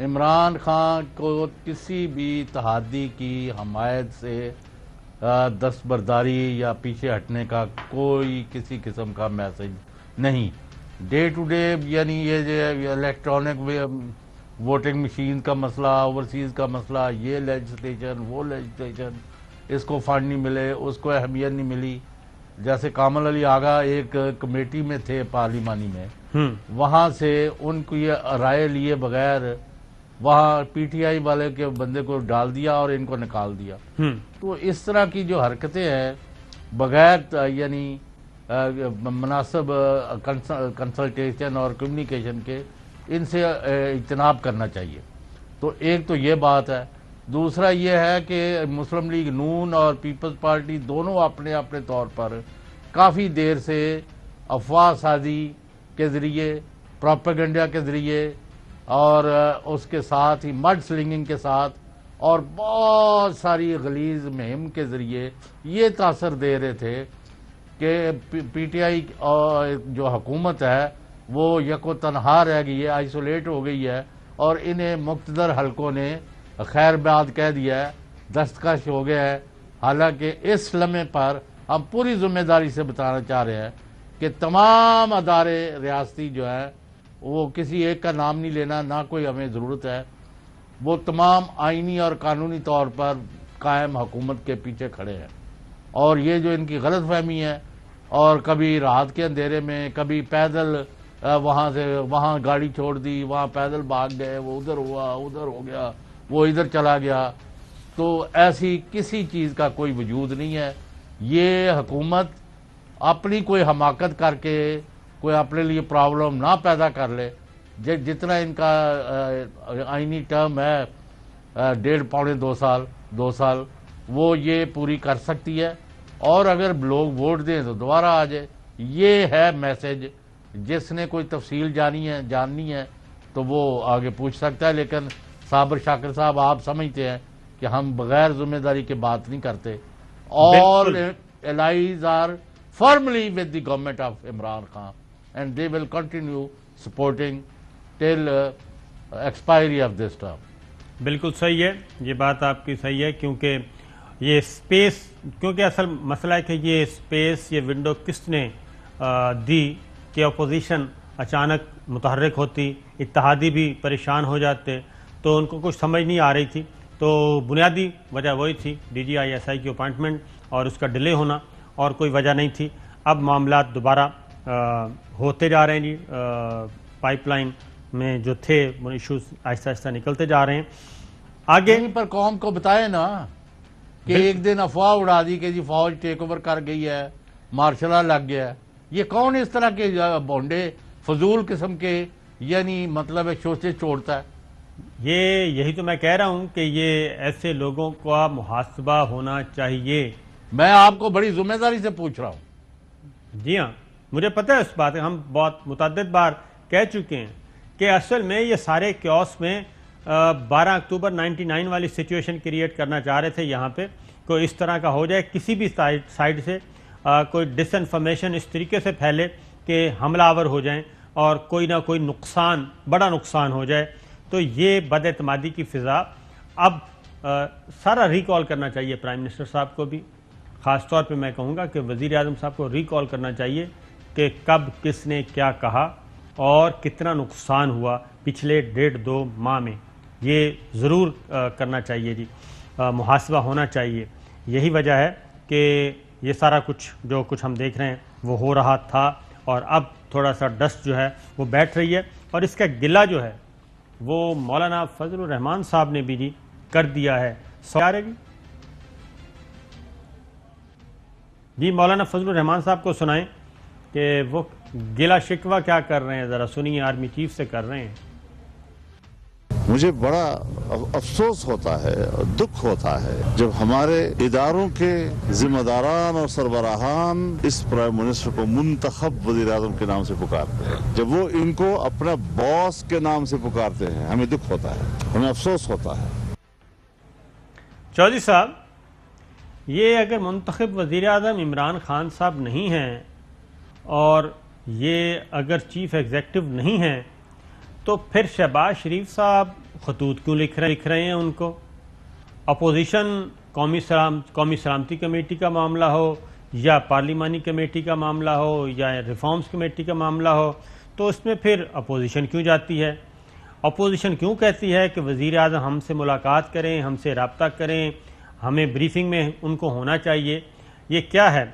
عمران خان کو کسی بھی اتحادی کی حمایت سے دستبرداری یا پیچھے ہٹنے کا کوئی کسی قسم کا میسج نہیں. ڈے ٹو ڈے یعنی یہ جو الیکٹرانک ووٹنگ مشین کا مسئلہ، اوورسیز کا مسئلہ، یہ لیجسلیشن وہ لیجسلیشن، اس کو فنڈ نہیں ملے، اس کو اہمیت نہیں ملی. جیسے کامل علی آغا ایک کمیٹی میں تھے پارلیمانی میں، وہاں سے ان کو یہ رائے لیے بغیر وہاں پی ٹی آئی والے کے بندے کو ڈال دیا اور ان کو نکال دیا. تو اس طرح کی جو حرکتیں ہیں بغیر یعنی مناسب کنسلٹیشن اور کمیونیکیشن کے، ان سے اجتناب کرنا چاہیے. تو ایک تو یہ بات ہے. دوسرا یہ ہے کہ مسلم لیگ نون اور پیپلز پارٹی دونوں اپنے اپنے طور پر کافی دیر سے افواہ سازی کے ذریعے، پروپیگنڈا کے ذریعے اور اس کے ساتھ ہی مڈ سلنگنگ کے ساتھ اور بہت ساری غلیظ مہم کے ذریعے یہ تاثر دے رہے تھے کہ پی ٹی آئی جو حکومت ہے وہ یک و تنہا رہ گئی ہے، آئسولیٹ ہو گئی ہے، اور انہیں مقتدر حلقوں نے خیر بعد کہہ دیا ہے، دستکش ہو گیا ہے. حالانکہ اس لمحے پر ہم پوری ذمہ داری سے بتانا چاہ رہے ہیں کہ تمام ادارے ریاستی جو ہیں، وہ کسی ایک کا نام نہیں لینا، نہ کوئی ہمیں ضرورت ہے، وہ تمام آئینی اور قانونی طور پر قائم حکومت کے پیچھے کھڑے ہیں. اور یہ جو ان کی غلط فہمی ہے، اور کبھی رات کے اندھیرے میں کبھی پیدل وہاں سے وہاں گاڑی چھوڑ دی، وہاں پیدل بھاگ گئے، وہ ادھر ہوا ادھر ہو گیا، وہ ادھر چلا گیا، تو ایسی کسی چیز کا کوئی وجود نہیں ہے. یہ حکومت اپنی کوئی حماقت کر کے کوئی اپنے لیے پرابلم نہ پیدا کر لے. جتنا ان کا آئینی ٹرم ہے 1.5 پونے 2 سال وہ یہ پوری کر سکتی ہے، اور اگر لوگ ووٹ دیں تو دوبارہ آ جائے. یہ ہے میسج. جس نے کوئی تفصیل جاننی ہے تو وہ آگے پوچھ سکتا ہے. لیکن صابر شاکر صاحب، آپ سمجھتے ہیں کہ ہم بغیر ذمہ داری کے بات نہیں کرتے. اور allies are firmly with the government of Imran Khan and they will continue supporting till expiry of this term. بالکل صحیح ہے، یہ بات آپ کی صحیح ہے، کیونکہ یہ سپیس، کیونکہ اصل مسئلہ ہے کہ یہ سپیس، یہ ونڈو کس نے دی کہ اپوزیشن اچانک متحرک ہوتی، اتحادی بھی پریشان ہو جاتے، تو ان کو کچھ سمجھ نہیں آ رہی تھی. تو بنیادی وجہ وہی تھی D G I S I کی اپائنٹمنٹ اور اس کا ڈیلے ہونا، اور کوئی وجہ نہیں تھی. اب معاملات دوبارہ ہوتے جا رہے ہیں جی، پائپ لائن میں جو تھے وہ ایشوز آہستہ آہستہ نکلتے جا رہے ہیں آگے. پر قوم کو بتائے نا کہ ایک دن افواہ اڑا دی کہ جی فوج ٹیک اوور کر گئی ہے، مارشل لا لگ گیا ہے. یہ کون اس طرح کے بونڈے فضول قسم کے یعنی مطلب ہے شوشے چھوڑتا ہے؟ یہی تو میں کہہ رہا ہوں کہ یہ ایسے لوگوں کا محاسبہ ہونا چاہیے. میں آپ کو بڑی ذمہ داری سے پوچھ رہا ہوں. جی ہاں، مجھے پتہ ہے اس بات ہے، ہم بہت متعدد بار کہہ چکے ہیں کہ اصل میں یہ سارے کیوس میں 12 اکتوبر 99 والی سچویشن کریٹ کرنا چاہ رہے تھے. یہاں پہ کوئی اس طرح کا ہو جائے، کسی بھی سائڈ سے کوئی ڈس انفارمیشن اس طریقے سے پھیلے کہ حملہ آور ہو جائیں اور کوئی نہ کوئی نقصان، بڑا نقصان ہو جائے. تو یہ بد اعتمادی کی فضا اب سارا ریکال کرنا چاہیے پرائم منسٹر صاحب کو بھی. خاص طور پہ میں کہوں گا کہ وزیر اعظم صاحب کو ریکال کرنا چاہیے کہ کب کس نے کیا کہا اور کتنا نقصان ہوا پچھلے 1.5-2 ماہ میں. یہ ضرور کرنا چاہیے جی، محاسبہ ہونا چاہیے. یہی وجہ ہے کہ یہ سارا کچھ جو کچھ ہم دیکھ رہے ہیں وہ ہو رہا تھا، اور اب تھوڑا سا ڈسٹ جو ہے وہ بیٹھ رہی ہے. اور اس کا گلہ جو ہے وہ مولانا فضل الرحمان صاحب نے بھی جی کر دیا ہے. جی مولانا فضل الرحمان صاحب کو سنائیں کہ وہ گلہ شکوہ کیا کر رہے ہیں، ذرا سنیے. آرمی چیف سے کر رہے ہیں. مجھے بڑا افسوس ہوتا ہے اور دکھ ہوتا ہے جب ہمارے اداروں کے ذمہ داران اور سربراہان اس پرائم منسٹر کو منتخب وزیر اعظم کے نام سے پکارتے ہیں، جب وہ ان کو اپنا باس کے نام سے پکارتے ہیں. ہمیں دکھ ہوتا ہے، ہمیں افسوس ہوتا ہے. چودھری صاحب، یہ اگر منتخب وزیر اعظم عمران خان صاحب نہیں ہیں اور یہ اگر چیف ایگزیکٹو نہیں ہیں تو پھر شہباز شریف صاحب خطوط کیوں لکھ رہے ہیں ان کو؟ اپوزیشن قومی سلامتی کمیٹی کا معاملہ ہو یا پارلیمانی کمیٹی کا معاملہ ہو یا ریفارمز کمیٹی کا معاملہ ہو، تو اس میں پھر اپوزیشن کیوں جاتی ہے؟ اپوزیشن کیوں کہتی ہے کہ وزیر اعظم ہم سے ملاقات کریں، ہم سے رابطہ کریں، ہمیں بریفنگ میں ان کو ہونا چاہیے؟ یہ کیا ہے؟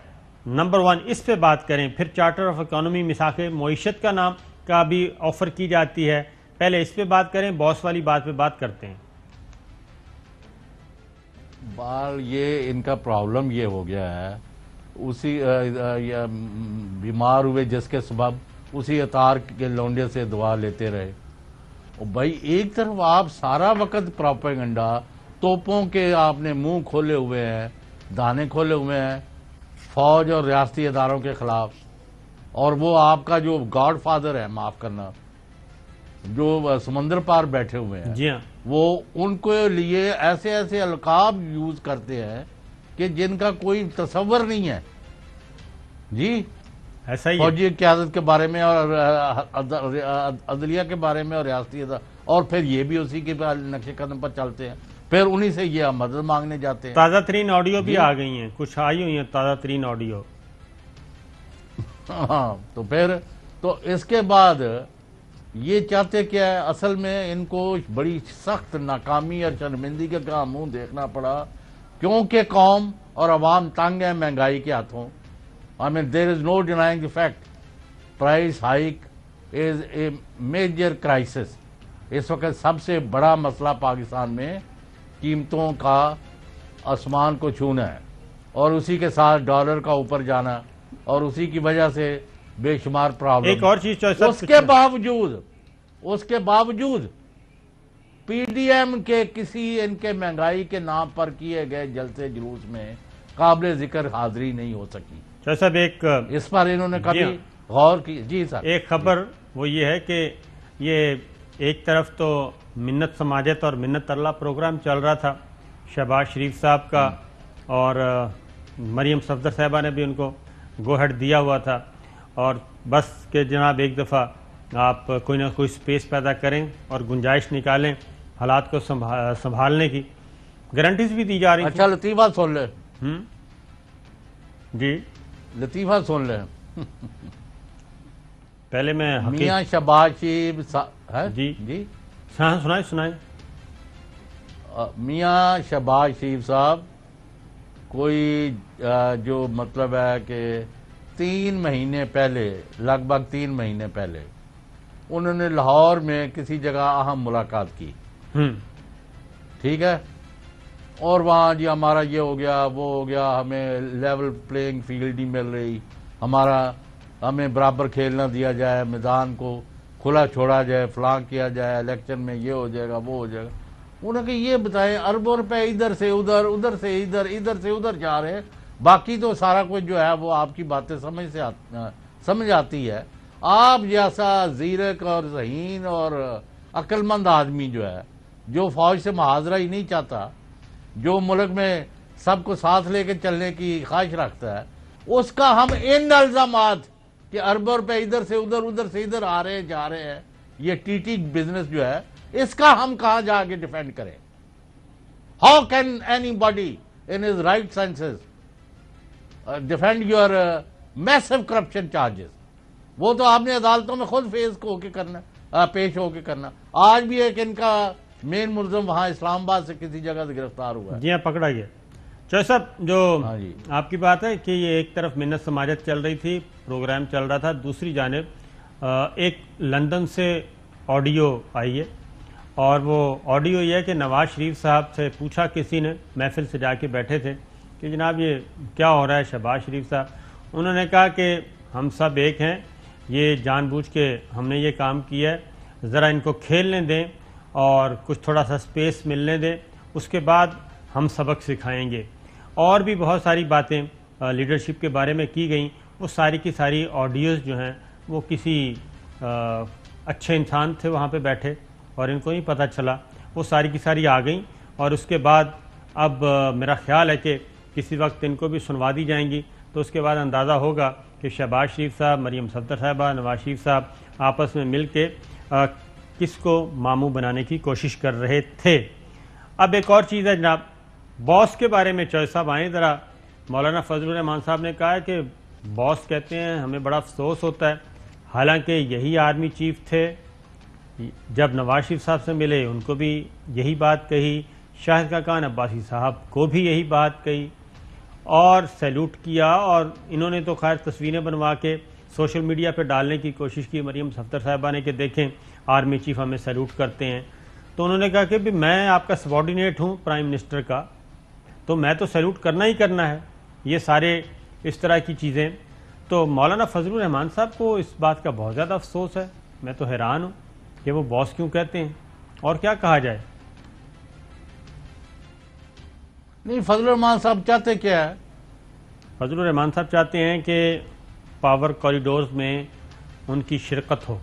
نمبر 1 اس پہ بات کریں، پھر چارٹر آف اکانومی میثاق معیشت کا نام کا بھی آفر کی جاتی ہے، پہلے اس پہ بات کریں، باس والی بات پہ بات کرتے ہیں۔ یہ ان کا پرابلم یہ ہو گیا ہے، اسی بیمار ہوئے جس کے سبب اسی اتار کے لونڈے سے دعا لیتے رہے۔ اور بھائی ایک طرف آپ سارا وقت پروپیگنڈا، توپوں کے آپ نے منہ کھولے ہوئے ہیں، دانے کھولے ہوئے ہیں فوج اور ریاستی اداروں کے خلاف، اور وہ آپ کا جو گاڈ فادر ہے، معاف کرنا، جو سمندر پار بیٹھے ہوئے ہیں، جی ہاں، وہ ان کے لیے ایسے ایسے القاب یوز کرتے ہیں کہ جن کا کوئی تصور نہیں ہے۔ جی ایسا ہی فوجی قیادت کے بارے میں اور عدلیہ کے بارے میں اور ریاستی اور پھر یہ بھی اسی کے نقش قدم پر چلتے ہیں، پھر انہی سے یہ مدد مانگنے جاتے ہیں۔ تازہ ترین آڈیو بھی آ گئی ہیں، کچھ آئی ہوئی ہیں تازہ ترین آڈیو۔ ہاں تو پھر تو اس کے بعد یہ چاہتے کیا ہے؟ اصل میں ان کو بڑی سخت ناکامی اور شرمندگی کا منہ دیکھنا پڑا، کیونکہ قوم اور عوام تنگ ہے مہنگائی کے ہاتھوں۔ I mean, there is no denying the fact. Price hike is a major crisis. اس وقت سب سے بڑا مسئلہ پاکستان میں قیمتوں کا آسمان کو چھونا ہے، اور اسی کے ساتھ ڈالر کا اوپر جانا، اور اسی کی وجہ سے بے شمار پرابلم۔ ایک اور چیز اس کے باوجود پی ڈی ایم کے کسی ان کے مہنگائی کے نام پر کیے گئے جلسے جلوس میں قابل ذکر حاضری نہیں ہو سکی۔ صاحب ایک اس پر انہوں نے کبھی غور کی؟ جی صاحب، ایک خبر وہ یہ ہے کہ یہ ایک طرف تو منت سماجت اور منت اللہ پروگرام چل رہا تھا شہباز شریف صاحب کا، اور مریم صفدر صاحبہ نے بھی ان کو گو ہیڈ دیا ہوا تھا، اور بس کہ جناب ایک دفعہ آپ کوئی نہ کوئی سپیس پیدا کریں اور گنجائش نکالیں حالات کو سنبھالنے کی، گارنٹیز بھی دی جا رہی اچھا لطیفہ سن لیں۔ جی لطیفہ سن لیں، پہلے میں میاں شہباز شریف جی جی سنائیں میاں شہباز شریف صاحب کوئی جو مطلب ہے کہ 3 مہینے پہلے، لگ بھگ 3 مہینے پہلے انہوں نے لاہور میں کسی جگہ اہم ملاقات کی، ٹھیک ہے، اور وہاں جی ہمارا یہ ہو گیا وہ ہو گیا، ہمیں لیول پلینگ فیلڈ نہیں مل رہی، ہمیں برابر کھیلنا دیا جائے، میدان کو کھلا چھوڑا جائے، فلاں کیا جائے، الیکشن میں یہ ہو جائے گا وہ ہو جائے گا۔ انہوں نے کہ یہ بتائیں اربوں روپے ادھر سے ادھر، ادھر سے ادھر، ادھر سے ادھر جا رہے ہیں، باقی تو سارا کچھ جو ہے وہ آپ کی باتیں سمجھ آتی ہے۔ آپ جیسا زیرک اور ذہین اور عقل مند آدمی جو ہے، جو فوج سے محاذرہ ہی نہیں چاہتا، جو ملک میں سب کو ساتھ لے کے چلنے کی خواہش رکھتا ہے، اس کا ہم ان الزامات کہ اربوں روپے ادھر سے ادھر، ادھر سے ادھر آ رہے ہیں جا رہے ہیں، یہ ٹی ٹی بزنس جو ہے، اس کا ہم کہاں جا کے ڈیفینڈ کریں؟ How can anybody in his right senses defend your massive corruption charges? وہ تو آپ نے عدالتوں میں خود فیس ہو کے کرنا، پیش ہو کے کرنا۔ آج بھی ایک ان کا مین ملزم وہاں اسلام آباد سے کسی جگہ سے گرفتار ہوا ہے۔ جی ہاں، پکڑا گیا۔ چوہے صاحب، جو آپ کی بات ہے کہ یہ ایک طرف منت سماجت چل رہی تھی، پروگرام چل رہا تھا، دوسری جانب ایک لندن سے آڈیو آئی ہے، اور وہ آڈیو یہ ہے کہ نواز شریف صاحب سے پوچھا کسی نے، محفل سے جا کے بیٹھے تھے کہ جناب یہ کیا ہو رہا ہے شہباز شریف صاحب؟ انہوں نے کہا کہ ہم سب ایک ہیں، یہ جان بوجھ کے ہم نے یہ کام کیا ہے، ذرا ان کو کھیلنے دیں اور کچھ تھوڑا سا سپیس ملنے دیں، اس کے بعد ہم سبق سکھائیں گے۔ اور بھی بہت ساری باتیں لیڈرشپ کے بارے میں کی گئیں، وہ ساری کی ساری آڈیوز جو ہیں وہ کسی اچھے انسان تھے وہاں پہ بیٹھے اور ان کو نہیں پتہ چلا، وہ ساری کی ساری آ گئیں، اور اس کے بعد اب میرا خیال ہے کہ کسی وقت ان کو بھی سنوا دی جائیں گی، تو اس کے بعد اندازہ ہوگا کہ شہباز شریف صاحب، مریم صفدر صاحبہ، نواز شریف صاحب آپس میں مل کے کس کو ماموں بنانے کی کوشش کر رہے تھے. اب ایک اور چیز ہے جناب, باس کے بارے میں چوہے صاحب آئیں ذرا. مولانا فضل الرحمان صاحب نے کہا ہے کہ باس کہتے ہیں ہمیں بڑا افسوس ہوتا ہے, حالانکہ یہی آرمی چیف تھے, جب نواز شریف صاحب سے ملے ان کو بھی یہی بات کہی, شاہد خاقان عباسی صاحب کو بھی یہی بات کہی اور سیلوٹ کیا, اور انہوں نے تو خیر تصویریں بنوا کے سوشل میڈیا پہ ڈالنے کی کوشش کی مریم صفدر صاحبہ نے کہ دیکھیں آرمی چیف ہمیں سیلوٹ کرتے ہیں. تو انہوں نے کہا کہ بھی میں آپ کا سبارڈینیٹ ہوں پرائم منسٹر کا, تو میں تو سیلوٹ کرنا ہی کرنا ہے. یہ سارے اس طرح کی چیزیں. تو مولانا فضل الرحمان صاحب کو اس بات کا بہت زیادہ افسوس ہے. میں تو حیران ہوں کہ وہ باس کیوں کہتے ہیں, اور کیا کہا جائے. نہیں, فضل الرحمان صاحب چاہتے کیا ہے؟ فضل الرحمان صاحب چاہتے ہیں کہ پاور کوریڈورز میں ان کی شرکت ہو.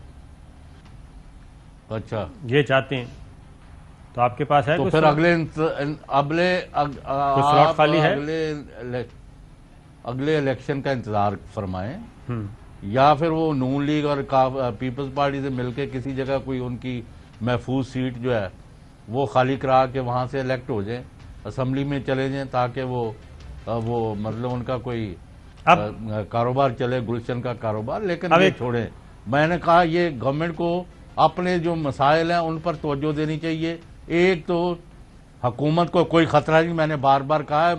اچھا, یہ چاہتے ہیں. تو آپ کے پاس ہے تو پھر اگلے الیکشن کا انتظار فرمائیں, یا پھر وہ نون لیگ اور پیپلز پارٹی سے مل کے کسی جگہ کوئی ان کی محفوظ سیٹ جو ہے وہ خالی کرا کے وہاں سے الیکٹ ہو جائیں, اسمبلی میں چلے جائیں, تاکہ وہ مطلب ان کا کوئی کاروبار چلے, گلشن کا کاروبار. لیکن یہ چھوڑیں, میں نے کہا یہ گورنمنٹ کو اپنے جو مسائل ہیں ان پر توجہ دینی چاہیے. ایک تو حکومت کو کوئی خطرہ نہیں, میں نے بار بار کہا ہے,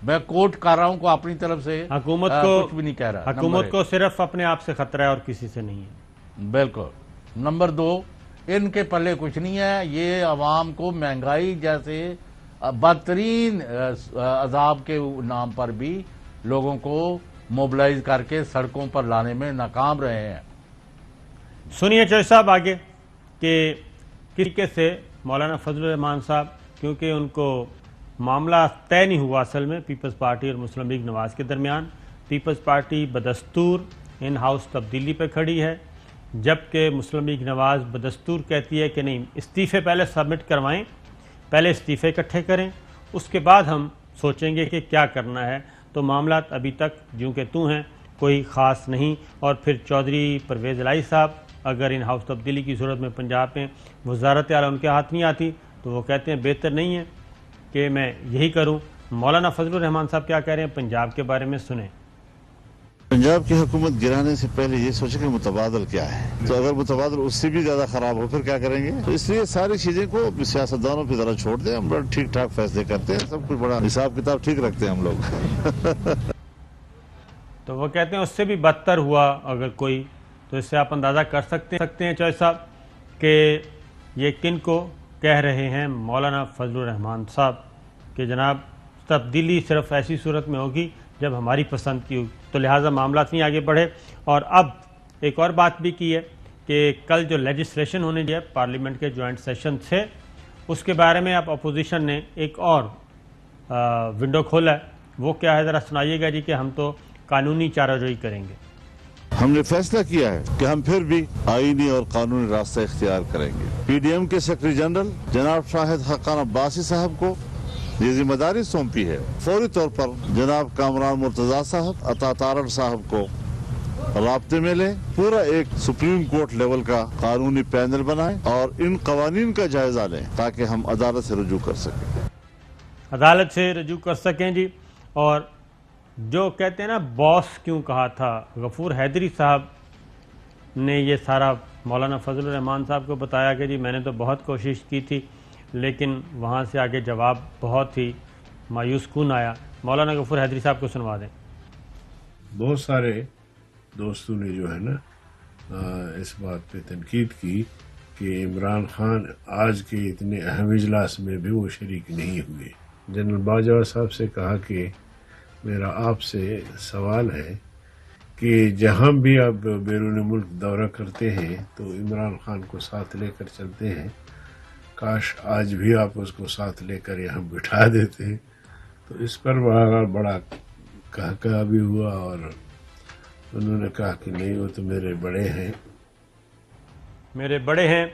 میں کوٹ کر رہا ہوں کو اپنی طرف سے حکومت کو کچھ بھی نہیں کہہ رہا. حکومت کو صرف اپنے آپ سے خطرہ ہے اور کسی سے نہیں ہے. بالکل. نمبر 2, ان کے پلے کچھ نہیں ہے. یہ عوام کو مہنگائی جیسے بدترین عذاب کے نام پر بھی لوگوں کو موبلائز کر کے سڑکوں پر لانے میں ناکام رہے ہیں. سنیے چوہے صاحب آگے کہ کس طریقے سے مولانا فضل الرحمان صاحب, کیونکہ ان کو معاملہ طے نہیں ہوا اصل میں پیپلز پارٹی اور مسلم لیگ نواز کے درمیان. پیپلز پارٹی بدستور ان ہاؤس تبدیلی پہ کھڑی ہے, جبکہ مسلم لیگ نواز بدستور کہتی ہے کہ نہیں, استعفے پہلے سبمٹ کروائیں, پہلے استعفے اکٹھے کریں, اس کے بعد ہم سوچیں گے کہ کیا کرنا ہے. تو معاملات ابھی تک جوں کہ تو ہیں, کوئی خاص نہیں. اور پھر چودھری پرویز الہی صاحب اگر ان ہاؤس تبدیلی کی صورت میں پنجاب میں وزارت اعلیٰ ان کے ہاتھ نہیں آتی تو وہ کہتے ہیں بہتر نہیں ہے کہ میں یہی کروں. مولانا فضل الرحمان صاحب کیا کہہ رہے ہیں پنجاب کے بارے میں سنیں. پنجاب کی حکومت گرانے سے پہلے یہ سوچے کہ متبادل کیا ہے, تو اگر متبادل اس سے بھی زیادہ خراب ہو پھر کیا کریں گے. تو اس لیے ساری چیزیں کو سیاستدانوں کی طرح چھوڑ دیں, ہم بڑا ٹھیک ٹھاک فیصلے کرتے ہیں, سب کچھ بڑا حساب کتاب ٹھیک رکھتے ہیں ہم لوگ. تو وہ کہتے ہیں اس سے بھی بدتر ہوا اگر کوئی, تو اس سے آپ اندازہ کر سکتے ہیں چوہے صاحب کہ یہ کن کو کہہ رہے ہیں مولانا فضل الرحمان صاحب کہ جناب تبدیلی صرف ایسی صورت میں ہوگی جب ہماری پسند کی ہوگی. تو لہٰذا معاملات نہیں آگے بڑھے. اور اب ایک اور بات بھی کی ہے کہ کل جو لیجسلیشن ہونے جائے پارلیمنٹ کے جوائنٹ سیشن تھے, اس کے بارے میں اب اپوزیشن نے ایک اور ونڈو کھولا ہے. وہ کیا ہے ذرا سنائیے گا جی, کہ ہم تو قانونی چارہ جوئی کریں گے. ہم نے فیصلہ کیا ہے کہ ہم پھر بھی آئینی اور قانونی راستہ اختیار کریں گے. پی ڈی ایم کے سیکرٹری جنرل جناب شاہد خاقان عباسی صاحب کو یہ ذمہ داری سونپی ہے. فوری طور پر جناب کامران مرتضیٰ صاحب, عطا تارڑ صاحب کو رابطے میں لیں, پورا ایک سپریم کورٹ لیول کا قانونی پینل بنائیں اور ان قوانین کا جائزہ لیں تاکہ ہم عدالت سے رجوع کر سکیں. عدالت سے رجوع کر سکیں جی. اور جو کہتے ہیں نا باس کیوں کہا تھا, غفور حیدری صاحب نے یہ سارا مولانا فضل الرحمان صاحب کو بتایا کہ جی میں نے تو بہت کوشش کی تھی, لیکن وہاں سے آگے جواب بہت ہی مایوس کن آیا. مولانا غفور حیدری صاحب کو سنوا دیں. بہت سارے دوستوں نے جو ہے نا اس بات پہ تنقید کی کہ عمران خان آج کے اتنے اہم اجلاس میں بھی وہ شریک نہیں ہوئے. جنرل باجوہ صاحب سے کہا کہ میرا آپ سے سوال ہے کہ جہاں بھی آپ بیرون ملک دورہ کرتے ہیں تو عمران خان کو ساتھ لے کر چلتے ہیں, کاش آج بھی آپ اس کو ساتھ لے کر یہاں بٹھا دیتے ہیں. تو اس پر بڑا کہا بھی ہوا, اور انہوں نے کہا کہ نہیں وہ تو میرے بڑے ہیں.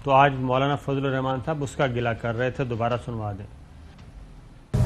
تو آج مولانا فضل الرحمان صاحب اس کا گلہ کر رہے تھے, دوبارہ سنوا دیں.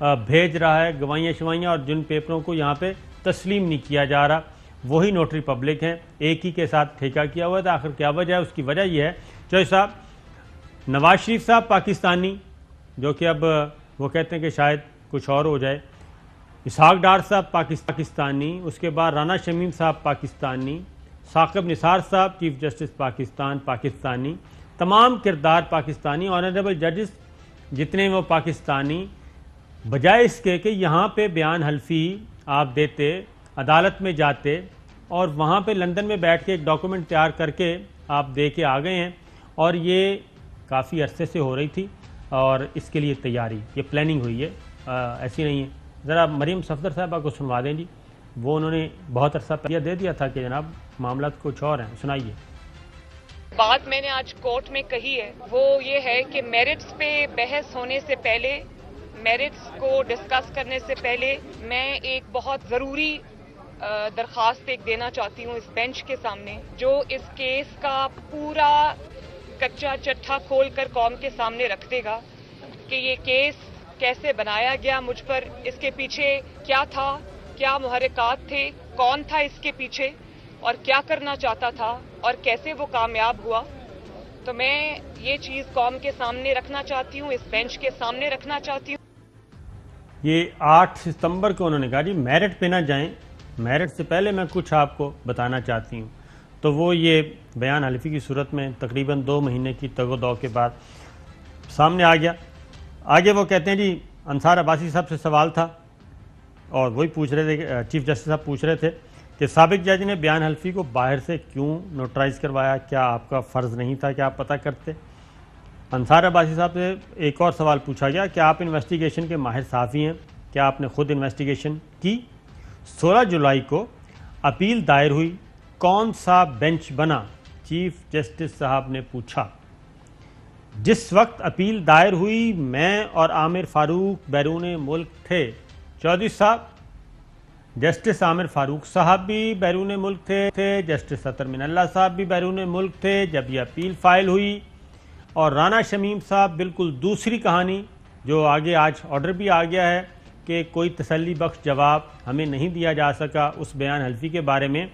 بھیج رہا ہے گوائیاں شوائیاں، اور جن پیپروں کو یہاں پہ تسلیم نہیں کیا جا رہا وہی نوٹری پبلک ہیں، ایک ہی کے ساتھ ٹھیکہ کیا ہوا تھا۔ آخر کیا وجہ ہے؟ اس کی وجہ یہ ہے چوہدری صاحب، نواز شریف صاحب پاکستانی، جو کہ اب وہ کہتے ہیں کہ شاید کچھ اور ہو جائے، اسحاق ڈار صاحب پاکستانی، اس کے بعد رانا شمیم صاحب پاکستانی، ثاقب نثار صاحب چیف جسٹس پاکستان پاکستانی، تمام کردار پاکستانی، آنریبل ججز جتنے وہ پاکستانی، بجائے اس کے کہ یہاں پہ بیان حلفی آپ دیتے، عدالت میں جاتے اور وہاں پہ لندن میں بیٹھ کے ایک ڈاکومنٹ تیار کر کے آپ دے کے آ گئے ہیں، اور یہ کافی عرصے سے ہو رہی تھی اور اس کے لیے تیاری، یہ پلاننگ ہوئی ہے، ایسی نہیں ہے۔ ذرا مریم صفدر صاحبہ کو سنوا دیں جی، وہ انہوں نے بہت عرصہ پہلے دے دیا تھا کہ جناب معاملات کچھ اور ہیں، سنائیے۔ بات میں نے آج کورٹ میں کہی ہے وہ یہ ہے کہ میرٹس پہ بحث ہونے سے پہلے، میرٹس کو ڈسکس کرنے سے پہلے میں ایک بہت ضروری درخواست ایک دینا چاہتی ہوں اس بینچ کے سامنے، جو اس کیس کا پورا کچا چٹھا کھول کر قوم کے سامنے رکھ دے گا کہ یہ کیس کیسے بنایا گیا مجھ پر، اس کے پیچھے کیا تھا، کیا محرکات تھے، کون تھا اس کے پیچھے اور کیا کرنا چاہتا تھا اور کیسے وہ کامیاب ہوا۔ تو میں یہ چیز قوم کے سامنے رکھنا چاہتی ہوں، اس بینچ کے سامنے رکھنا چاہتی ہوں۔ یہ 8 ستمبر کو انہوں نے کہا جی میرٹ پہ نہ جائیں، میرٹ سے پہلے میں کچھ آپ کو بتانا چاہتی ہوں، تو وہ یہ بیان حلفی کی صورت میں تقریباً 2 مہینے کی تگ و دو کے بعد سامنے آ گیا۔ آگے وہ کہتے ہیں جی انصار عباسی صاحب سے سوال تھا اور وہی پوچھ رہے تھے، چیف جسٹس صاحب پوچھ رہے تھے کہ سابق جج نے بیان حلفی کو باہر سے کیوں نوٹرائز کروایا، کیا آپ کا فرض نہیں تھا کہ آپ پتہ کرتے؟ انصار عباسی صاحب سے ایک اور سوال پوچھا گیا کہ آپ انویسٹیگیشن کے ماہر صحافی ہیں، کیا آپ نے خود انویسٹیگیشن کی؟ 16 جولائی کو اپیل دائر ہوئی، کون سا بینچ بنا؟ چیف جسٹس صاحب نے پوچھا۔ جس وقت اپیل دائر ہوئی میں اور عامر فاروق بیرون ملک تھے۔ چودھری صاحب، جسٹس عامر فاروق صاحب بھی بیرون ملک تھے، جسٹس اطہر من اللہ صاحب بھی بیرون ملک تھے جب یہ اپیل فائل ہوئی، اور رانا شمیم صاحب بالکل دوسری کہانی، جو آگے آج آرڈر بھی آ گیا ہے کہ کوئی تسلی بخش جواب ہمیں نہیں دیا جا سکا اس بیان حلفی کے بارے میں،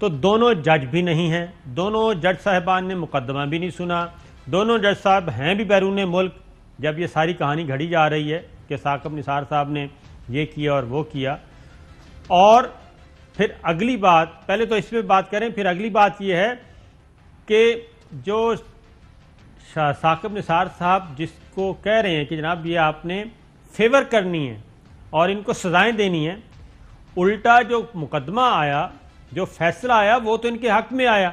تو دونوں جج بھی نہیں ہیں، دونوں جج صاحبان نے مقدمہ بھی نہیں سنا، دونوں جج صاحب ہیں بھی بیرون ملک جب یہ ساری کہانی گھڑی جا رہی ہے کہ ثاقب نثار صاحب نے یہ کیا اور وہ کیا۔ اور پھر اگلی بات، پہلے تو اس پہ بات کریں، پھر اگلی بات یہ ہے کہ جو ثاقب نثار صاحب جس کو کہہ رہے ہیں کہ جناب یہ آپ نے فیور کرنی ہے اور ان کو سزائیں دینی ہیں، الٹا جو مقدمہ آیا، جو فیصلہ آیا، وہ تو ان کے حق میں آیا۔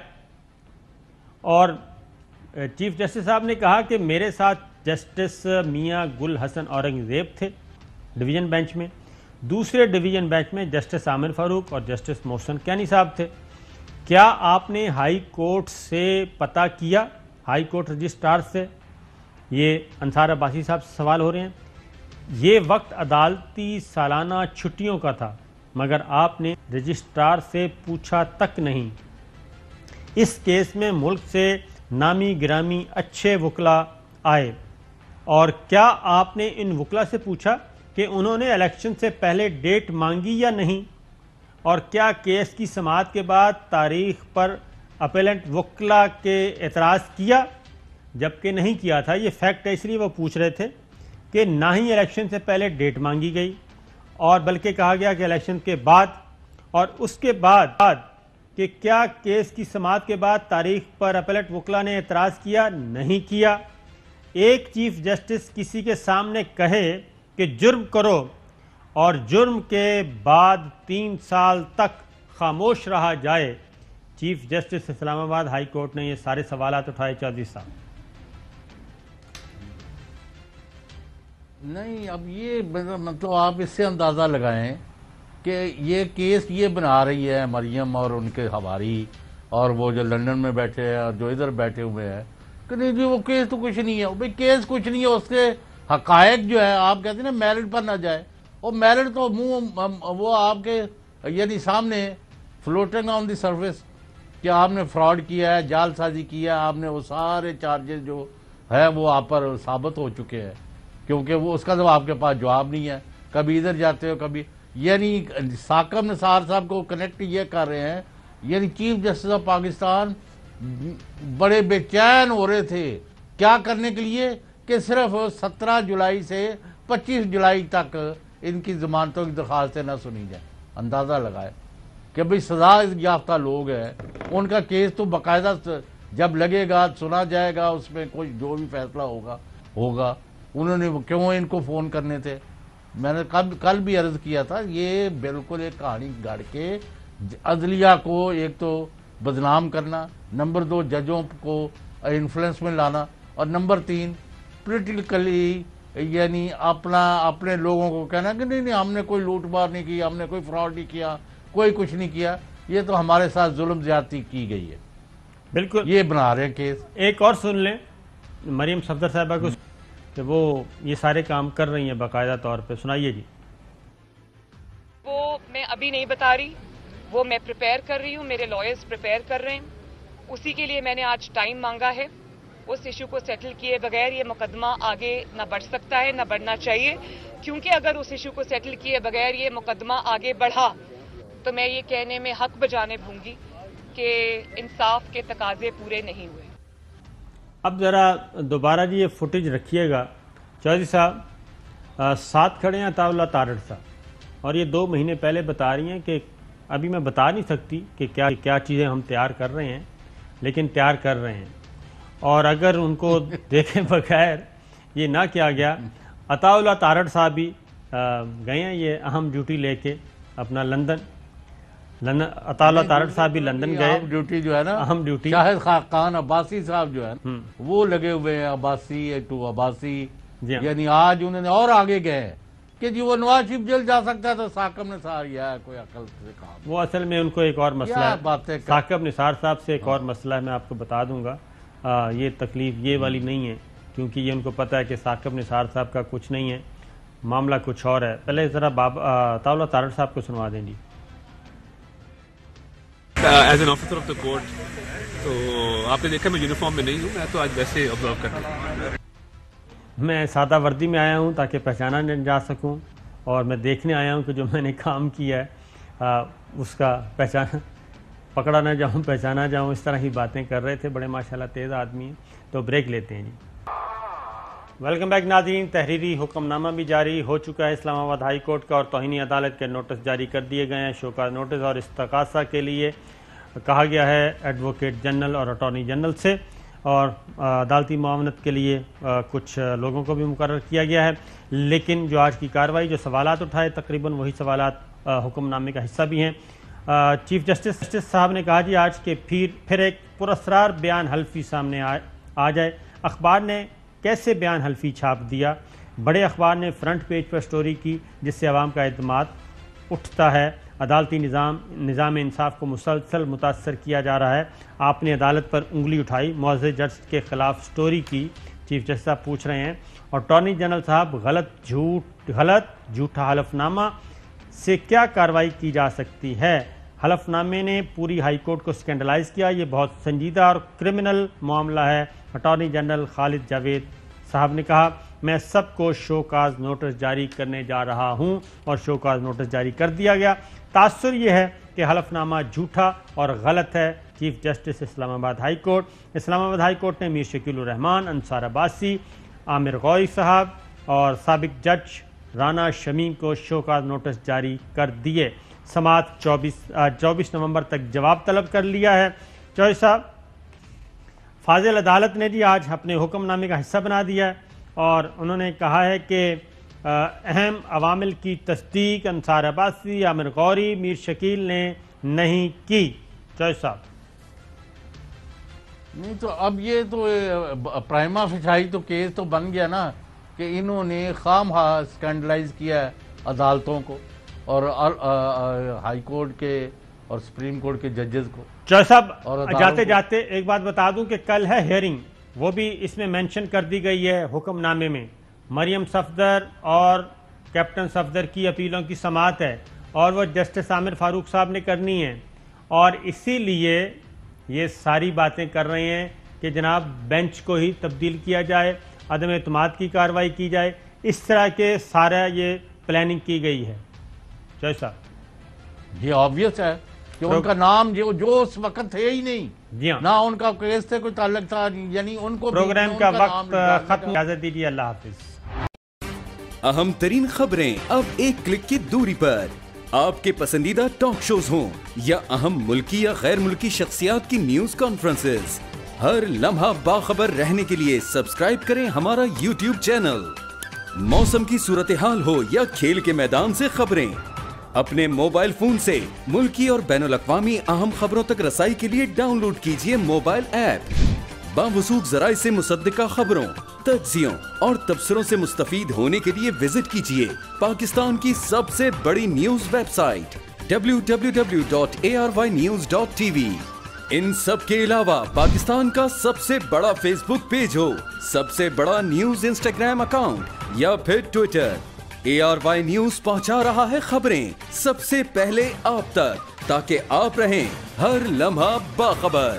اور چیف جسٹس صاحب نے کہا کہ میرے ساتھ جسٹس میاں گل حسن اورنگزیب تھے ڈویژن بینچ میں، دوسرے ڈویژن بینچ میں جسٹس عامر فاروق اور جسٹس محسن کیانی صاحب تھے۔ کیا آپ نے ہائی کورٹ سے پتہ کیا، ہائی کورٹ رجسٹرار سے؟ یہ انصار عباسی صاحب سے سوال ہو رہے ہیں۔ یہ وقت عدالتی سالانہ چھٹیوں کا تھا مگر آپ نے رجسٹرار سے پوچھا تک نہیں۔ اس کیس میں ملک سے نامی گرامی اچھے وکلا آئے، اور کیا آپ نے ان وکلا سے پوچھا کہ انہوں نے الیکشن سے پہلے ڈیٹ مانگی یا نہیں؟ اور کیا کیس کی سماعت کے بعد تاریخ پر اپیلنٹ وکلا کے اعتراض کیا؟ جبکہ نہیں کیا تھا۔ یہ فیکٹ ہے، اس لیے وہ پوچھ رہے تھے کہ نہ ہی الیکشن سے پہلے ڈیٹ مانگی گئی، اور بلکہ کہا گیا کہ الیکشن کے بعد، اور اس کے بعد کہ کیا کیس کی سماعت کے بعد تاریخ پر اپیلنٹ وکلا نے اعتراض کیا؟ نہیں کیا۔ ایک چیف جسٹس کسی کے سامنے کہے کہ جرم کرو اور جرم کے بعد 3 سال تک خاموش رہا جائے۔ چیف جسٹس اسلام آباد ہائی کورٹ نے یہ سارے سوالات اٹھائے۔ چودھری صاحب نہیں، اب یہ مطلب آپ اس سے اندازہ لگائیں کہ یہ کیس یہ بنا رہی ہے مریم اور ان کے حواری اور وہ جو لندن میں بیٹھے ہیں اور جو ادھر بیٹھے ہوئے ہیں کہ نہیں جی وہ کیس تو کچھ نہیں ہے۔ بھئی کیس کچھ نہیں ہے، اس کے حقائق جو ہے آپ کہتے ہیں نا میرٹ پر نہ جائے، وہ میرٹ تو وہ آپ کے یعنی سامنے فلوٹنگ آن دی سرفیس کہ آپ نے فراڈ کیا ہے، جال سازی کیا ہے، آپ نے وہ سارے چارجز جو ہے وہ آپ پر ثابت ہو چکے ہیں۔ کیونکہ وہ اس کا تو آپ کے پاس جواب نہیں ہے. کبھی ادھر جاتے ہو کبھی, یعنی ثاقب نثار صاحب کو کنیکٹ یہ کر رہے ہیں, یعنی چیف جسٹس آف پاکستان بڑے بے چین ہو رہے تھے کیا کرنے کے لیے کہ صرف 17 جولائی سے 25 جولائی تک ان کی ضمانتوں کی درخواستیں نہ سنی جائیں. اندازہ لگائے کہ بھئی سزا یافتہ لوگ ہیں, ان کا کیس تو باقاعدہ جب لگے گا سنا جائے گا, اس میں کوئی جو بھی فیصلہ ہوگا. انہوں نے کیوں ان کو فون کرنے تھے؟ میں نے کل بھی عرض کیا تھا, یہ بالکل ایک کہانی گڑ کے عدلیہ کو ایک تو بدنام کرنا, نمبر 2 ججوں کو انفلوئنس میں لانا, اور نمبر 3 پولیٹیکلی یعنی اپنے لوگوں کو کہنا کہ نہیں ہم نے کوئی لوٹ مار نہیں کی, ہم نے کوئی فراڈ نہیں کیا, کوئی کچھ نہیں کیا, یہ تو ہمارے ساتھ ظلم زیادتی کی گئی ہے. بالکل یہ بنا رہے ہیں کیس. ایک اور سن لیں مریم صفدر صاحبہ کو کہ وہ یہ سارے کام کر رہی ہیں باقاعدہ طور پہ, سنائیے جی. وہ میں ابھی نہیں بتا رہی, وہ میں پریپیئر کر رہی ہوں, میرے لائرز پریپیئر کر رہے ہیں, اسی کے لیے میں نے آج ٹائم مانگا ہے. اس ایشو کو سیٹل کیے بغیر یہ مقدمہ آگے نہ بڑھ سکتا ہے, نہ بڑھنا چاہیے, کیونکہ اگر اس ایشو کو سیٹل کیے بغیر یہ مقدمہ آگے بڑھا تو میں یہ کہنے میں حق بجانب ہوں گی کہ انصاف کے تقاضے پورے نہیں ہوئے. اب ذرا دوبارہ جی یہ فوٹیج رکھیے گا. چودھری صاحب ساتھ کھڑے ہیں عطا اللہ تارڑ صاحب, اور یہ 2 مہینے پہلے بتا رہی ہیں کہ ابھی میں بتا نہیں سکتی کہ کیا چیزیں ہم تیار کر رہے ہیں, لیکن تیار کر رہے ہیں. اور اگر ان کو دیکھیں بغیر یہ نہ کیا گیا, عطا اللہ تارڑ صاحب بھی گئے ہیں یہ اہم ڈیوٹی لے کے اپنا لندن. عطا اللہ تارڑ صاحب بھی لندن گئے, ڈیوٹی جو ہے نا اہم ڈیوٹی. شاہد خاقان عباسی صاحب جو ہے وہ لگے ہوئے ہیں, عباسی ٹو عباسی, یعنی آج انہوں نے اور آگے گئے کہ جی وہ نواز شریف جیل جا سکتا ہے تو ثاقب نثار یا کوئی عقل سے کام. وہ اصل میں ان کو ایک اور مسئلہ ہے, ثاقب نثار صاحب سے ایک اور مسئلہ ہے, میں آپ کو بتا دوں گا. یہ تکلیف یہ والی نہیں ہے, کیونکہ یہ ان کو پتہ ہے کہ ثاقب نثار صاحب کا کچھ نہیں ہے, معاملہ کچھ اور ہے. پہلے ذرا عطا اللہ تارڑ صاحب کو سنوا دیں جی. As an officer of the court تو آپ نے دیکھا میں یونیفارم میں نہیں ہوں, میں تو آج ویسے آبزرو کرتا ہوں. میں سادہ وردی میں آیا ہوں تاکہ پہچانا نہ جا سکوں, اور میں دیکھنے آیا ہوں کہ جو میں نے کام کیا ہے اس کا پکڑا نہ جاؤں, پہچانا جاؤں, اس طرح کی باتیں کر رہے تھے. بڑے ماشاءاللہ تیز آدمی ہیں. تو بریک لیتے ہیں جی. ویلکم بیک ناظرین. تحریری حکم نامہ بھی جاری ہو چکا ہے اسلام آباد ہائی کورٹ کا, اور توہین عدالت کے نوٹس جاری کر دیے گئے ہیں, شوکاز نوٹس, اور استغاثہ کے لیے کہا گیا ہے ایڈوکیٹ جنرل اور اٹارنی جنرل سے, اور عدالتی معاونت کے لیے کچھ لوگوں کو بھی مقرر کیا گیا ہے. لیکن جو آج کی کارروائی, جو سوالات اٹھائے تقریباً وہی سوالات حکم نامے کا حصہ بھی ہیں. چیف جسٹس صاحب نے کہا جی آج کے پھر ایک پراسرار بیان حلفی سامنے آ جائے. اخبار نے کیسے بیان حلفی چھاپ دیا؟ بڑے اخبار نے فرنٹ پیج پر سٹوری کی جس سے عوام کا اعتماد اٹھتا ہے. عدالتی نظام انصاف کو مسلسل متاثر کیا جا رہا ہے. آپ نے عدالت پر انگلی اٹھائی, معزز جج کے خلاف سٹوری کی, چیف جسٹس صاحب پوچھ رہے ہیں. اور اٹارنی جنرل صاحب غلط جھوٹا حلف نامہ سے کیا کارروائی کی جا سکتی ہے؟ حلف نامے نے پوری ہائی کورٹ کو سکینڈلائز کیا, یہ بہت سنجیدہ اور کرمنل معاملہ ہے. اٹارنی جنرل خالد جاوید صاحب نے کہا میں سب کو شوکاز نوٹس جاری کرنے جا رہا ہوں, اور شوکاز نوٹس جاری کر دیا گیا. تاثر یہ ہے کہ حلف نامہ جھوٹا اور غلط ہے. چیف جسٹس اسلام آباد ہائی کورٹ. اسلام آباد ہائی کورٹ نے میر شکیل الرحمان, انصار عباسی, عامر غوئی صاحب اور سابق جج رانا شمیم کو شوکاز نوٹس جاری کر دیے. سماعت 24 نومبر تک جواب طلب کر لیا ہے. چوہدری صاحب, فاضل عدالت نے جی آج اپنے حکم نامے کا حصہ بنا دیا ہے, اور انہوں نے کہا ہے کہ اہم عوامل کی تصدیق انصار عباسی, عامر غوری, میر شکیل نے نہیں کی. چوہدری صاحب نہیں تو اب یہ تو پرائما فشائی تو کیس تو بن گیا نا کہ انہوں نے خام سکینڈلائز کیا ہے عدالتوں کو اور ہائی کورٹ کے اور سپریم کورٹ کے ججز کو. چوہدری صاحب جاتے جاتے ایک بات بتا دوں کہ کل ہے ہیئرنگ, وہ بھی اس میں مینشن کر دی گئی ہے حکم نامے میں. مریم صفدر اور کیپٹن صفدر کی اپیلوں کی سماعت ہے, اور وہ جسٹس عامر فاروق صاحب نے کرنی ہے, اور اسی لیے یہ ساری باتیں کر رہے ہیں کہ جناب بینچ کو ہی تبدیل کیا جائے, عدم اعتماد کی کارروائی کی جائے. اس طرح کے سارا یہ پلاننگ کی گئی ہے؟ جج صاحب یہ آبویس ہے کہ ان کا نام جو اس وقت تھے ہی نہیں، جی ہاں، نہ ان کا کیس سے کوئی تعلق تھا، یعنی ان کو پروگرام کا وقت ختم، اجازت دیجیے، اللہ حافظ۔ اہم ترین خبریں اب ایک کلک کی دوری پر، آپ کے پسندیدہ ٹاک شوز ہوں یا اہم ملکی یا غیر ملکی شخصیات کی نیوز کانفرنسز، ہر لمحہ باخبر رہنے کے لیے سبسکرائب کریں ہمارا یوٹیوب چینل۔ موسم کی صورتحال ہو یا کھیل کے میدان سے خبریں، اپنے موبائل فون سے ملکی اور بین الاقوامی اہم خبروں تک رسائی کے لیے ڈاؤن لوڈ کیجیے موبائل ایپ۔ باوثوق ذرائع سے مصدقہ خبروں، تجزیوں اور تبصروں سے مستفید ہونے کے لیے وزٹ کیجیے پاکستان کی سب سے بڑی نیوز ویب سائٹ www.arYnews.tv۔ ان سب کے علاوہ پاکستان کا سب سے بڑا فیس بک پیج ہو، سب سے بڑا نیوز انسٹاگرام اکاؤنٹ یا پھر ٹویٹر، ARY نیوز پہنچا رہا ہے خبریں سب سے پہلے آپ تک، تاکہ آپ رہیں ہر لمحہ باخبر۔